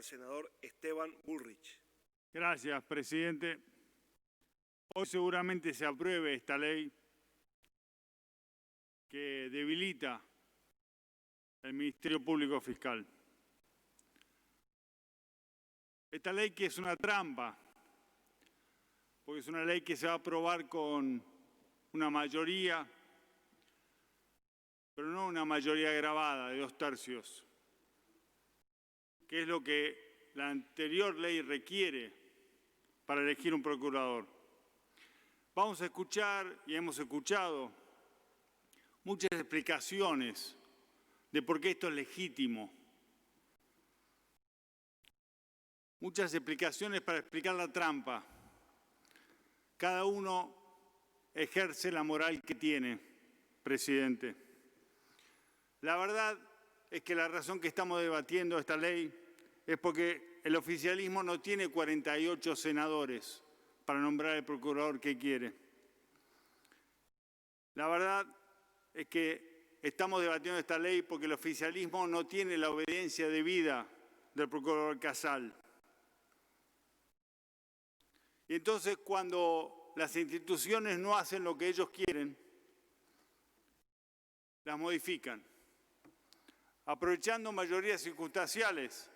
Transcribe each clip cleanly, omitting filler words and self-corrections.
senador Esteban Bullrich. Gracias, presidente. Hoy seguramente se apruebe esta ley que debilita el Ministerio Público Fiscal. Esta ley que es una trampa, porque es una ley que se va a aprobar con una mayoría, pero no una mayoría agravada de 2/3, que es lo que la anterior ley requiere para elegir un procurador. Vamos a escuchar, y hemos escuchado, muchas explicaciones de por qué esto es legítimo. Muchas explicaciones para explicar la trampa. Cada uno ejerce la moral que tiene, presidente. La verdad es que la razón que estamos debatiendo esta ley es porque el oficialismo no tiene 48 senadores para nombrar el procurador que quiere. La verdad es que estamos debatiendo esta ley porque el oficialismo no tiene la obediencia debida del procurador Casal. Y entonces, cuando las instituciones no hacen lo que ellos quieren, las modifican, aprovechando mayorías circunstanciales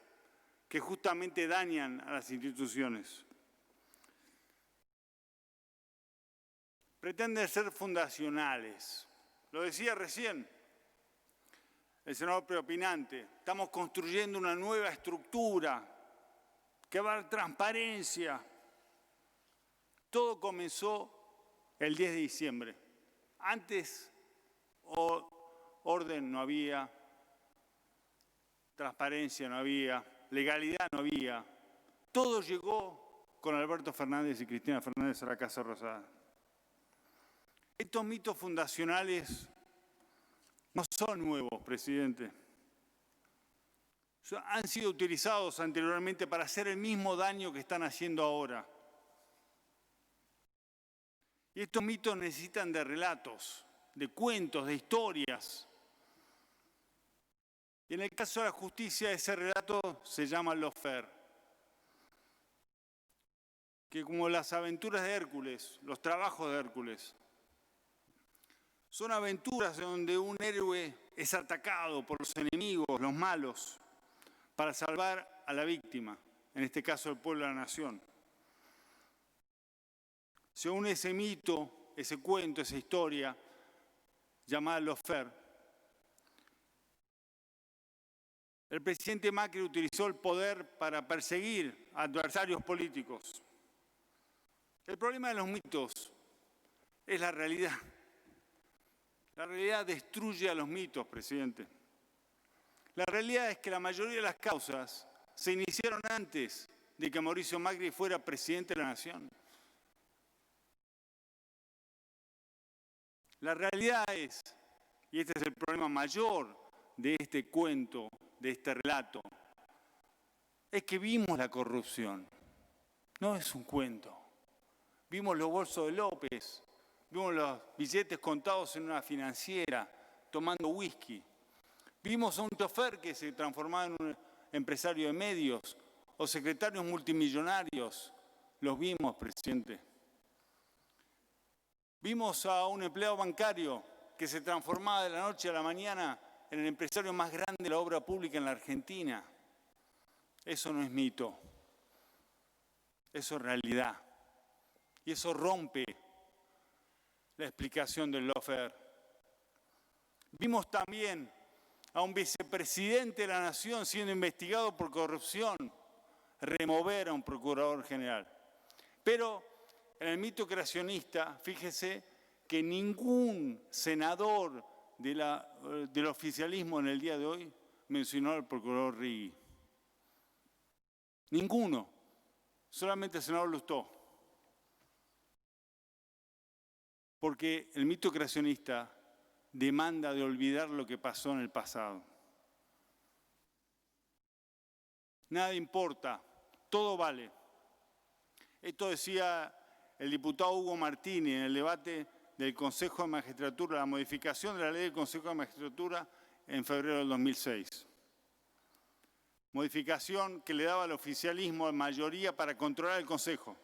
que justamente dañan a las instituciones. Pretenden ser fundacionales. Lo decía recién el senador preopinante. Estamos construyendo una nueva estructura que va a dar transparencia. Todo comenzó el 10 de diciembre. Antes orden no había, transparencia no había, legalidad no había. Todo llegó con Alberto Fernández y Cristina Fernández a la Casa Rosada. Estos mitos fundacionales no son nuevos, presidente. Han sido utilizados anteriormente para hacer el mismo daño que están haciendo ahora. Y estos mitos necesitan de relatos, de cuentos, de historias. Y en el caso de la justicia, ese relato se llama lawfare. Que como las aventuras de Hércules, los trabajos de Hércules, son aventuras donde un héroe es atacado por los enemigos, los malos, para salvar a la víctima, en este caso el pueblo de la nación. Según ese mito, ese cuento, esa historia, llamada lawfare, el presidente Macri utilizó el poder para perseguir a adversarios políticos. El problema de los mitos es la realidad. La realidad destruye a los mitos, presidente. La realidad es que la mayoría de las causas se iniciaron antes de que Mauricio Macri fuera presidente de la Nación. La realidad es, y este es el problema mayor de este cuento, de este relato, es que vimos la corrupción. No es un cuento. Vimos los bolsos de López, vimos los billetes contados en una financiera, tomando whisky. Vimos a un chofer que se transformaba en un empresario de medios o secretarios multimillonarios. Los vimos, presidente. Vimos a un empleado bancario que se transformaba de la noche a la mañana en el empresario más grande de la obra pública en la Argentina. Eso no es mito. Eso es realidad. Y eso rompe la explicación del lawfare. Vimos también a un vicepresidente de la Nación siendo investigado por corrupción, remover a un procurador general. Pero en el mito creacionista, fíjese que ningún senador del oficialismo en el día de hoy mencionó al procurador Rigui. Ninguno, solamente el senador Lustó. Porque el mito creacionista demanda de olvidar lo que pasó en el pasado. Nada importa, todo vale. Esto decía el diputado Hugo Martini en el debate del Consejo de Magistratura, la modificación de la ley del Consejo de Magistratura en febrero del 2006. Modificación que le daba al oficialismo de mayoría para controlar el Consejo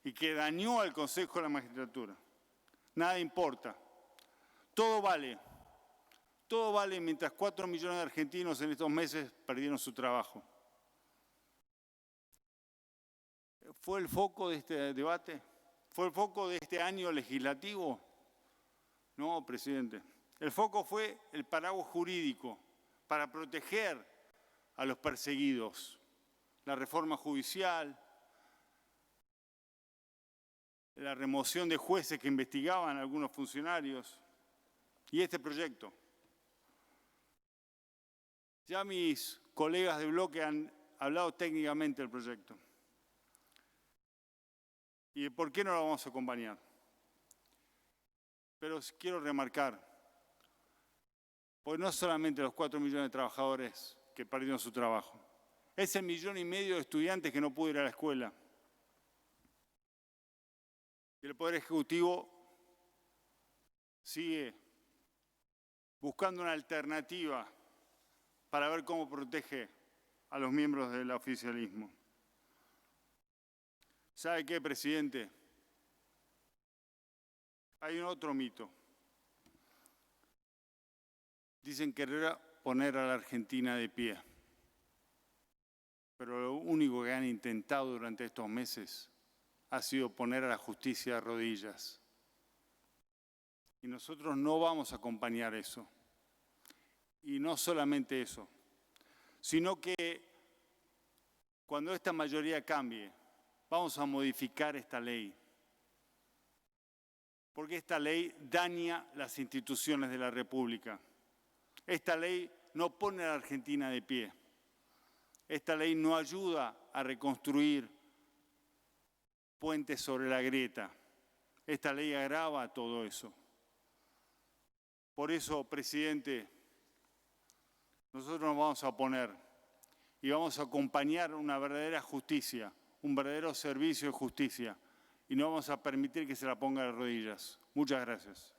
y que dañó al Consejo de la Magistratura. Nada importa. Todo vale. Todo vale mientras 4 millones de argentinos en estos meses perdieron su trabajo. ¿Fue el foco de este debate? ¿Fue el foco de este año legislativo? No, presidente. El foco fue el paraguas jurídico para proteger a los perseguidos. La reforma judicial, la remoción de jueces que investigaban a algunos funcionarios y este proyecto. Ya mis colegas de bloque han hablado técnicamente del proyecto. ¿Y de por qué no lo vamos a acompañar? Pero quiero remarcar, pues no solamente los 4 millones de trabajadores que perdieron su trabajo, es el 1,5 millones de estudiantes que no pudo ir a la escuela. Y el Poder Ejecutivo sigue buscando una alternativa para ver cómo protege a los miembros del oficialismo. ¿Sabe qué, presidente? Hay un otro mito. Dicen querer poner a la Argentina de pie. Pero lo único que han intentado durante estos meses ha sido poner a la justicia de rodillas. Y nosotros no vamos a acompañar eso. Y no solamente eso, sino que cuando esta mayoría cambie, vamos a modificar esta ley. Porque esta ley daña las instituciones de la República. Esta ley no pone a la Argentina de pie. Esta ley no ayuda a reconstruir puentes sobre la grieta. Esta ley agrava todo eso. Por eso, presidente, nosotros nos vamos a oponer y vamos a acompañar una verdadera justicia, un verdadero servicio de justicia y no vamos a permitir que se la ponga de rodillas. Muchas gracias.